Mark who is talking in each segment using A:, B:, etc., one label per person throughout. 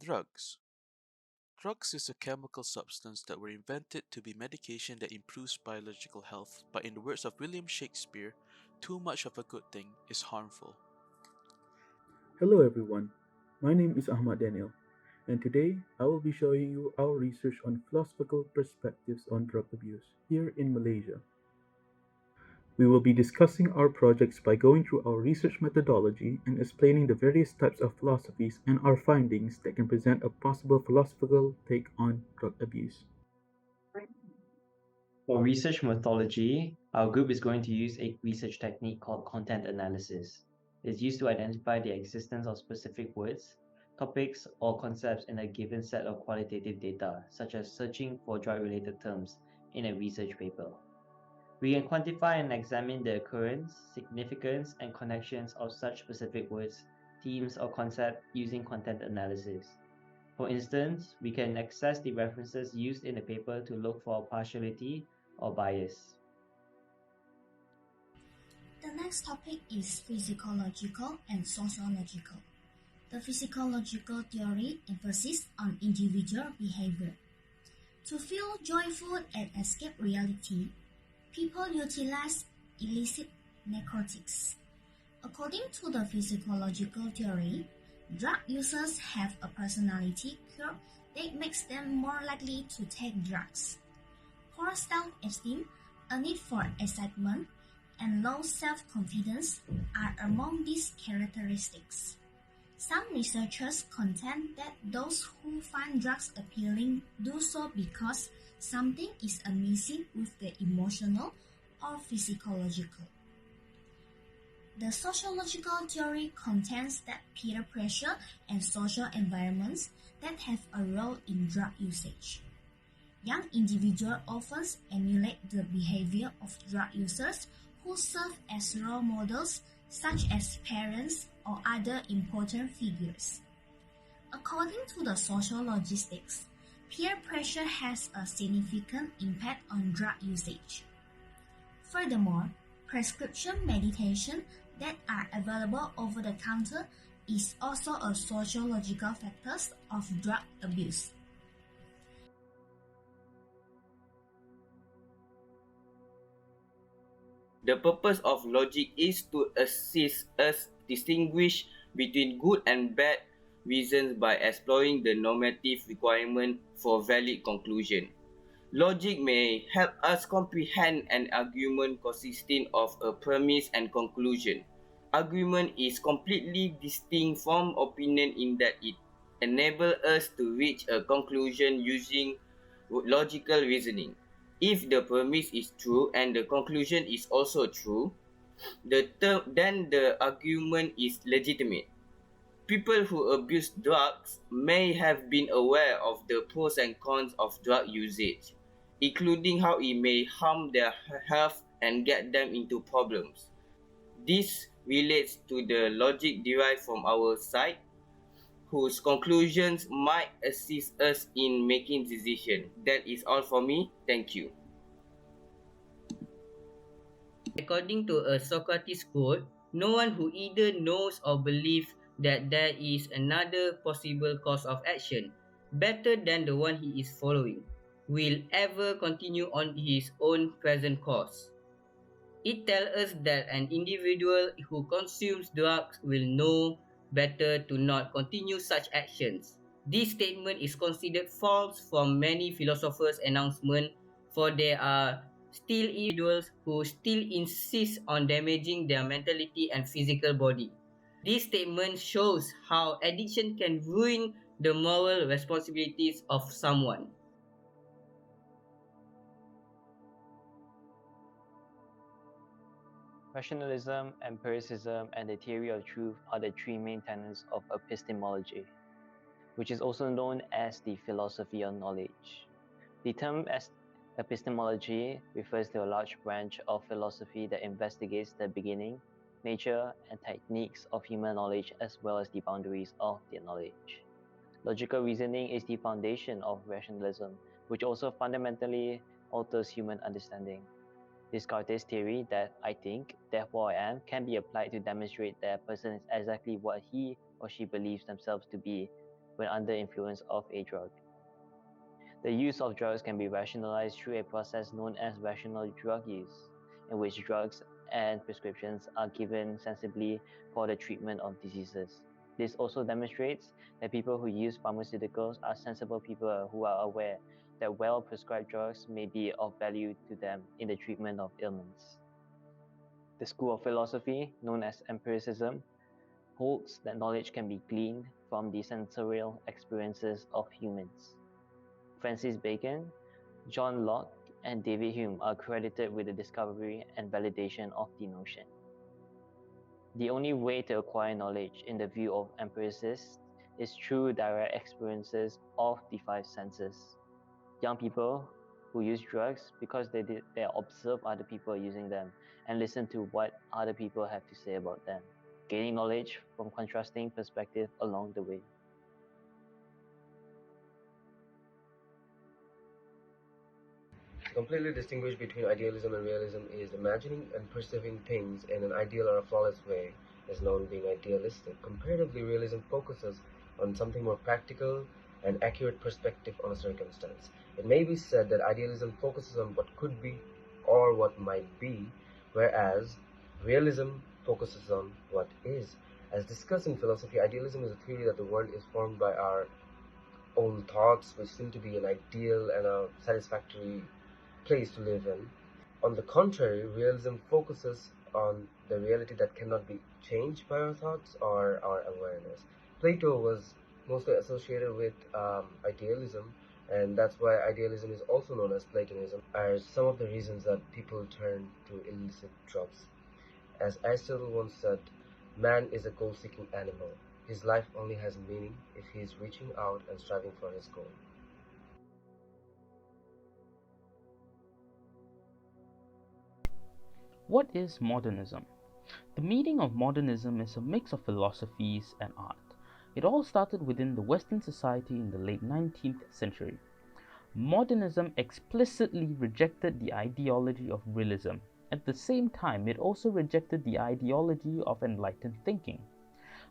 A: Drugs. Drugs is a chemical substance that were invented to be medication that improves biological health, but in the words of William Shakespeare, too much of a good thing is harmful.
B: Hello everyone, my name is Ahmad Daniel, and today I will be showing you our research on philosophical perspectives on drug abuse here in Malaysia. We will be discussing our projects by going through our research methodology and explaining the various types of philosophies and our findings that can present a possible philosophical take on drug abuse.
C: For research methodology, our group is going to use a research technique called content analysis. It's used to identify the existence of specific words, topics, or concepts in a given set of qualitative data, such as searching for drug-related terms in a research paper. We can quantify and examine the occurrence, significance, and connections of such specific words, themes, or concepts using content analysis. For instance, we can access the references used in the paper to look for partiality or bias.
D: The next topic is physiological and sociological. The physiological theory emphasizes on individual behavior. To feel joyful and escape reality, people utilize illicit narcotics. According to the physiological theory, drug users have a personality curve that makes them more likely to take drugs. Poor self-esteem, a need for excitement, and low self-confidence are among these characteristics. Some researchers contend that those who find drugs appealing do so because something is amiss with the emotional or physiological. The sociological theory contends that peer pressure and social environments that have a role in drug usage. Young individuals often emulate the behavior of drug users who serve as role models such as parents or other important figures. According to the sociologists, peer pressure has a significant impact on drug usage. Furthermore, prescription medication that are available over the counter is also a sociological factor of drug abuse.
E: The purpose of logic is to assist us distinguish between good and bad reasons by exploring the normative requirement for valid conclusion. Logic may help us comprehend an argument consisting of a premise and conclusion. Argument is completely distinct from opinion in that it enables us to reach a conclusion using logical reasoning. If the premise is true and the conclusion is also true, then the argument is legitimate. People who abuse drugs may have been aware of the pros and cons of drug usage, including how it may harm their health and get them into problems. This relates to the logic derived from our side, whose conclusions might assist us in making decisions. That is all for me. Thank you.
F: According to a Socrates quote, no one who either knows or believes that there is another possible course of action better than the one he is following will ever continue on his own present course. It tells us that an individual who consumes drugs will know better to not continue such actions. This statement is considered false from many philosophers' announcement, for there are still individuals who still insist on damaging their mentality and physical body. This statement shows how addiction can ruin the moral responsibilities of someone.
G: Rationalism, empiricism, and the theory of truth are the three main tenets of epistemology, which is also known as the philosophy of knowledge. The term epistemology refers to a large branch of philosophy that investigates the beginning, nature, and techniques of human knowledge as well as the boundaries of their knowledge. Logical reasoning is the foundation of rationalism, which also fundamentally alters human understanding. Descartes' theory that I think, therefore I am can be applied to demonstrate that a person is exactly what he or she believes themselves to be, when under influence of a drug. The use of drugs can be rationalized through a process known as rational drug use, in which drugs and prescriptions are given sensibly for the treatment of diseases. This also demonstrates that people who use pharmaceuticals are sensible people who are aware that well prescribed drugs may be of value to them in the treatment of ailments. The school of philosophy, known as empiricism, holds that knowledge can be gleaned from the sensorial experiences of humans. Francis Bacon, John Locke, and David Hume are credited with the discovery and validation of the notion. The only way to acquire knowledge in the view of empiricists is through direct experiences of the five senses. Young people who use drugs because they observe other people using them and listen to what other people have to say about them, gaining knowledge from contrasting perspective along the way.
H: Completely distinguish between idealism and realism is imagining and perceiving things in an ideal or a flawless way is known being idealistic. Comparatively, realism focuses on something more practical and accurate perspective on a circumstance. It may be said that idealism focuses on what could be or what might be, whereas realism focuses on what is. As discussed in philosophy, idealism is a theory that the world is formed by our own thoughts, which seem to be an ideal and a satisfactory place to live in. On the contrary, realism focuses on the reality that cannot be changed by our thoughts or our awareness. Plato was mostly associated with idealism, and that's why idealism is also known as Platonism, as some of the reasons that people turn to illicit drugs. As Aristotle once said, man is a goal-seeking animal. His life only has meaning if he is reaching out and striving for his goal.
I: What is modernism? The meaning of modernism is a mix of philosophies and art. It all started within the Western society in the late 19th century. Modernism explicitly rejected the ideology of realism. At the same time, it also rejected the ideology of enlightened thinking.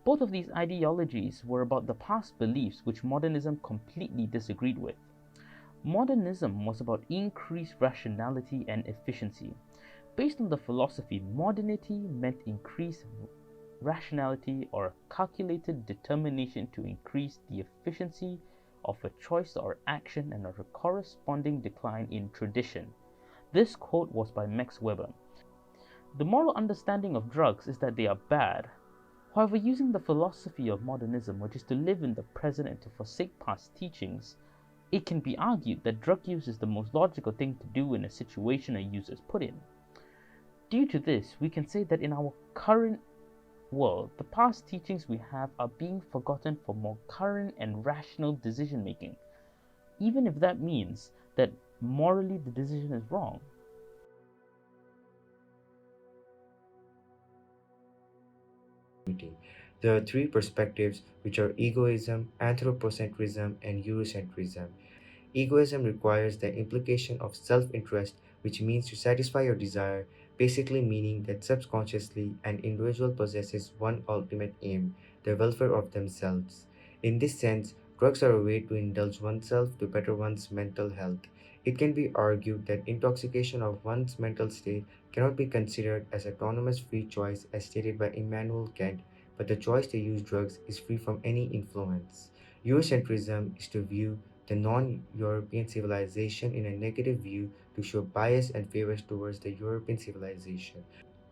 I: Both of these ideologies were about the past beliefs which modernism completely disagreed with. Modernism was about increased rationality and efficiency. Based on the philosophy, modernity meant increased rationality or calculated determination to increase the efficiency of a choice or action and a corresponding decline in tradition. This quote was by Max Weber. The moral understanding of drugs is that they are bad. However, using the philosophy of modernism, which is to live in the present and to forsake past teachings, it can be argued that drug use is the most logical thing to do in a situation a user is put in. Due to this, we can say that in our current world, the past teachings we have are being forgotten for more current and rational decision making, even if that means that morally the decision is wrong.
J: There are three perspectives, which are egoism, anthropocentrism, and Eurocentrism. Egoism requires the implication of self interest, which means to satisfy your desire, basically meaning that subconsciously an individual possesses one ultimate aim, the welfare of themselves. In this sense, drugs are a way to indulge oneself to better one's mental health. It can be argued that intoxication of one's mental state cannot be considered as autonomous free choice as stated by Immanuel Kant, but the choice to use drugs is free from any influence. Eurocentrism is to view the non-European civilization in a negative view to show bias and favors towards the European civilization.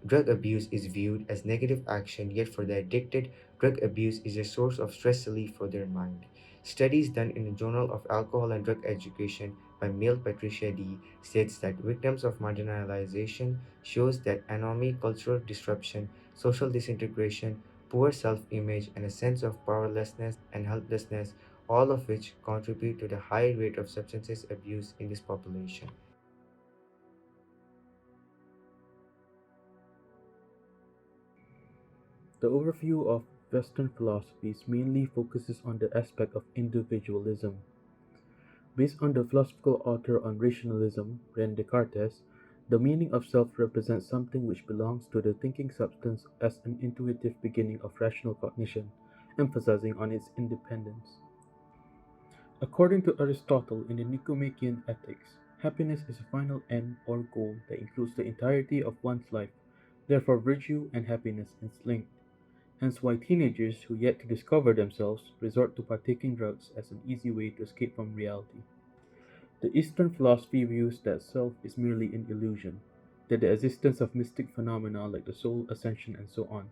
J: Drug abuse is viewed as negative action, yet for the addicted, drug abuse is a source of stress relief for their mind. Studies done in the Journal of Alcohol and Drug Education by Male Patricia D. states that victims of marginalization shows that anomie, cultural disruption, social disintegration, poor self-image, and a sense of powerlessness and helplessness, all of which contribute to the high rate of substances abuse in this population.
B: The overview of Western philosophies mainly focuses on the aspect of individualism. Based on the philosophical author on rationalism, René Descartes, the meaning of self represents something which belongs to the thinking substance as an intuitive beginning of rational cognition, emphasizing on its independence. According to Aristotle in the Nicomachean Ethics, happiness is a final end or goal that includes the entirety of one's life. Therefore, virtue and happiness is linked. Hence why teenagers who yet to discover themselves resort to partaking drugs as an easy way to escape from reality. The Eastern philosophy views that self is merely an illusion, that the existence of mystic phenomena like the soul, ascension, and so on.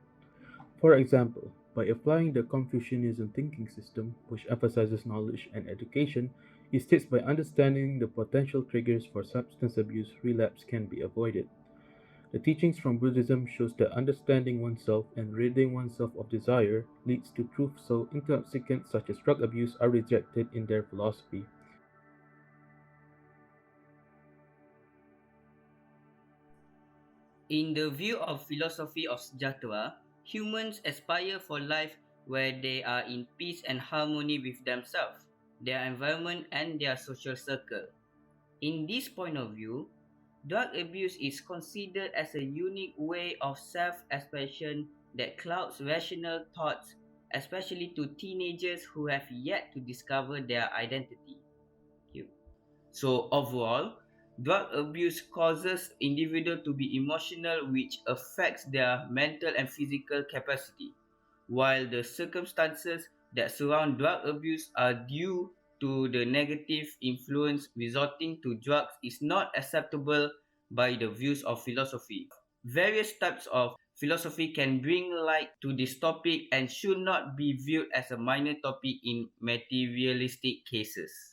B: For example, by applying the Confucianism thinking system, which emphasizes knowledge and education, he states by understanding the potential triggers for substance abuse relapse can be avoided. The teachings from Buddhism shows that understanding oneself and ridding oneself of desire leads to truths so intoxicant such as drug abuse are rejected in their philosophy.
F: In the view of philosophy of Sejahtera, humans aspire for life where they are in peace and harmony with themselves, their environment, and their social circle. In this point of view, drug abuse is considered as a unique way of self-expression that clouds rational thoughts, especially to teenagers who have yet to discover their identity. Thank you. So overall, drug abuse causes individual to be emotional, which affects their mental and physical capacity, while the circumstances that surround drug abuse are due to the negative influence resulting to drugs is not acceptable by the views of philosophy. Various types of philosophy can bring light to this topic and should not be viewed as a minor topic in materialistic cases.